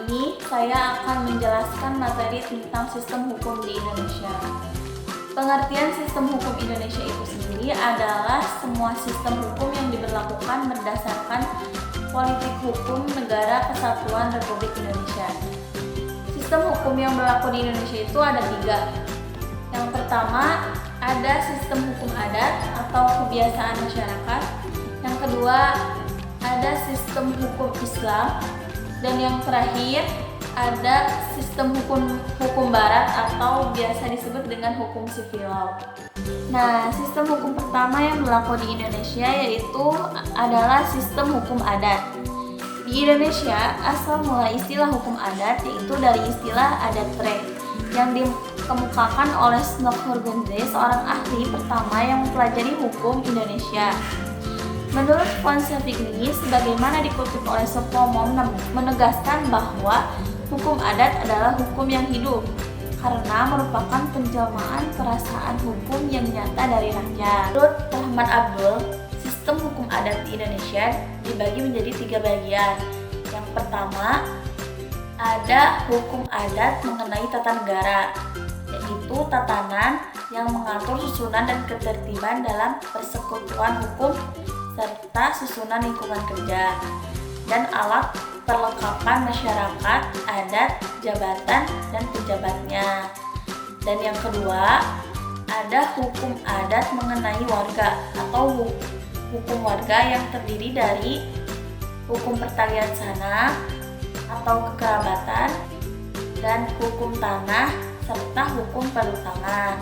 ini saya akan menjelaskan materi tentang sistem hukum di Indonesia. Pengertian sistem hukum Indonesia itu sendiri adalah semua sistem hukum yang diberlakukan berdasarkan politik hukum Negara Kesatuan Republik Indonesia. Sistem hukum yang berlaku di Indonesia itu ada 3. Yang pertama, ada sistem hukum adat atau kebiasaan masyarakat. Yang kedua, ada sistem hukum Islam. Dan yang terakhir, ada sistem hukum barat atau biasa disebut dengan hukum civil law. Nah, sistem hukum pertama yang berlaku di Indonesia yaitu adalah sistem hukum adat. Di Indonesia, asal mula istilah hukum adat yaitu dari istilah adat re yang dikemukakan oleh Snokhurbunde, seorang ahli pertama yang mempelajari hukum Indonesia. Menurut konsep ini, sebagaimana dikutip oleh Soepomo, menegaskan bahwa hukum adat adalah hukum yang hidup karena merupakan penjelmaan perasaan hukum yang nyata dari rakyat. Menurut Rahmat Abdul, sistem hukum adat di Indonesia dibagi menjadi 3 bagian. Yang pertama, ada hukum adat mengenai tata negara, yaitu tatanan yang mengatur susunan dan ketertiban dalam persekutuan hukum serta susunan lingkungan kerja dan alat perlengkapan masyarakat, adat, jabatan, dan pejabatnya. Dan yang kedua, ada hukum adat mengenai warga atau hukum warga yang terdiri dari hukum pertalian sana atau kekerabatan dan hukum tanah serta hukum palutangan.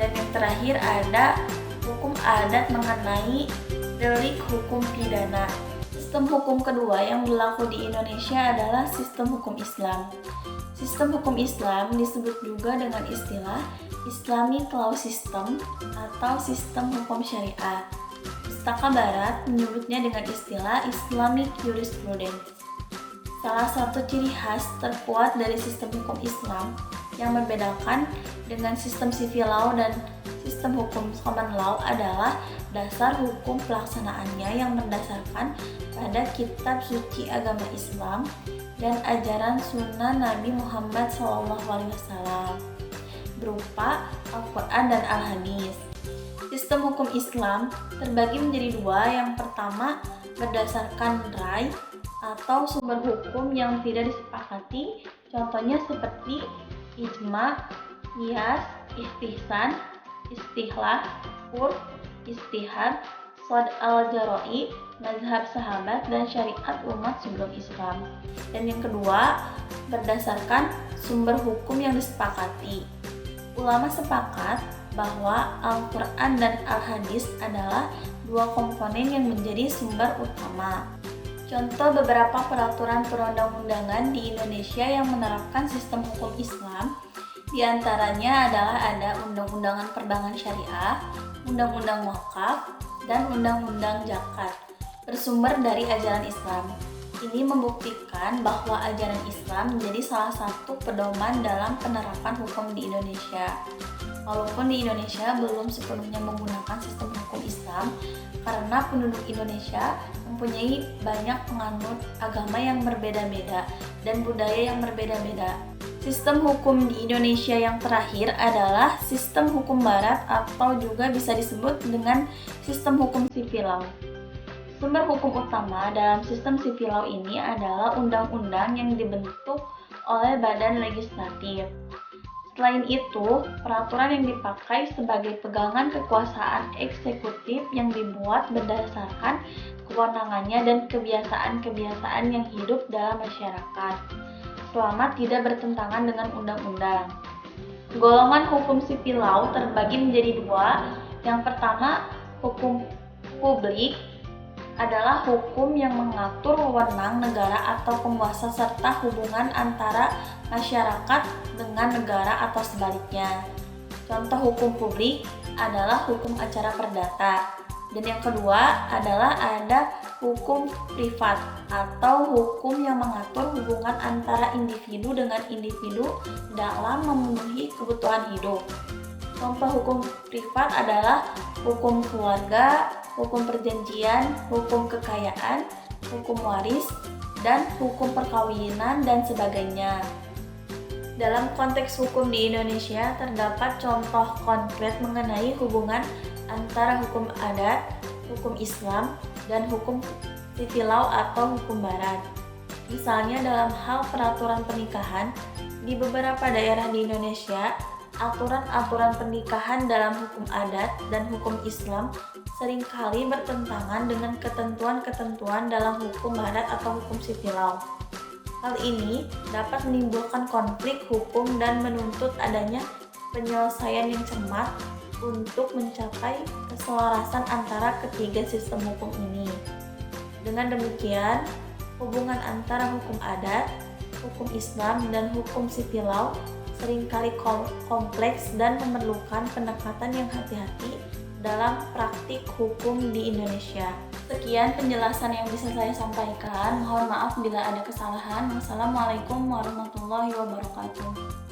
Dan yang terakhir ada hukum adat mengenai delik hukum pidana. Sistem hukum kedua yang berlaku di Indonesia adalah sistem hukum Islam. Sistem hukum Islam disebut juga dengan istilah Islamic Law System atau sistem hukum syariah. Pustaka Barat menyebutnya dengan istilah Islamic Jurisprudence. Salah satu ciri khas terkuat dari sistem hukum Islam yang membedakan dengan sistem civil law dan sistem hukum common law adalah dasar hukum pelaksanaannya yang berdasarkan pada kitab suci agama Islam dan ajaran sunnah Nabi Muhammad SAW berupa Al-Quran dan Al-Hadis. Sistem hukum Islam terbagi menjadi 2. Yang pertama, berdasarkan rai atau sumber hukum yang tidak disepakati, contohnya seperti ijma, qiyas, istihsan, istihlal, urf, istihad, shad al-jara'i, mazhab sahabat, dan syariat umat sebelum Islam. Dan yang kedua, berdasarkan sumber hukum yang disepakati. Ulama sepakat bahwa Al-Quran dan Al-Hadis adalah 2 komponen yang menjadi sumber utama. Contoh beberapa peraturan perundang-undangan di Indonesia yang menerapkan sistem hukum Islam, di antaranya adalah ada Undang-Undangan Perbankan Syariah, Undang-Undang Wakaf, dan Undang-Undang Zakat, bersumber dari ajaran Islam. Ini membuktikan bahwa ajaran Islam menjadi salah satu pedoman dalam penerapan hukum di Indonesia. Walaupun di Indonesia belum sepenuhnya menggunakan sistem hukum Islam, karena penduduk Indonesia mempunyai banyak penganut agama yang berbeda-beda dan budaya yang berbeda-beda. Sistem hukum di Indonesia yang terakhir adalah sistem hukum barat atau juga bisa disebut dengan sistem hukum civil law. Sumber hukum utama dalam sistem civil law ini adalah undang-undang yang dibentuk oleh badan legislatif. Selain itu, peraturan yang dipakai sebagai pegangan kekuasaan eksekutif yang dibuat berdasarkan kewenangannya dan kebiasaan-kebiasaan yang hidup dalam masyarakat, selama tidak bertentangan dengan undang-undang. Golongan hukum civil law terbagi menjadi 2. Yang pertama, hukum publik adalah hukum yang mengatur wewenang negara atau penguasa serta hubungan antara masyarakat dengan negara atau sebaliknya. Contoh hukum publik adalah hukum acara perdata. Dan yang kedua adalah ada hukum privat atau hukum yang mengatur hubungan antara individu dengan individu dalam memenuhi kebutuhan hidup. Contoh hukum privat adalah hukum keluarga, hukum perjanjian, hukum kekayaan, hukum waris, dan hukum perkawinan dan sebagainya. Dalam konteks hukum di Indonesia, terdapat contoh konkret mengenai hubungan antara hukum adat, hukum Islam, dan hukum sivilau atau hukum barat. Misalnya dalam hal peraturan pernikahan, di beberapa daerah di Indonesia, aturan-aturan pernikahan dalam hukum adat dan hukum Islam seringkali bertentangan dengan ketentuan-ketentuan dalam hukum barat atau hukum sivilau. Hal ini dapat menimbulkan konflik hukum dan menuntut adanya penyelesaian yang cermat untuk mencapai keselarasan antara ketiga sistem hukum ini. Dengan demikian, hubungan antara hukum adat, hukum Islam, dan hukum sivilau seringkali kompleks dan memerlukan pendekatan yang hati-hati dalam praktik hukum di Indonesia. Sekian penjelasan yang bisa saya sampaikan. Mohon maaf bila ada kesalahan. Wassalamualaikum warahmatullahi wabarakatuh.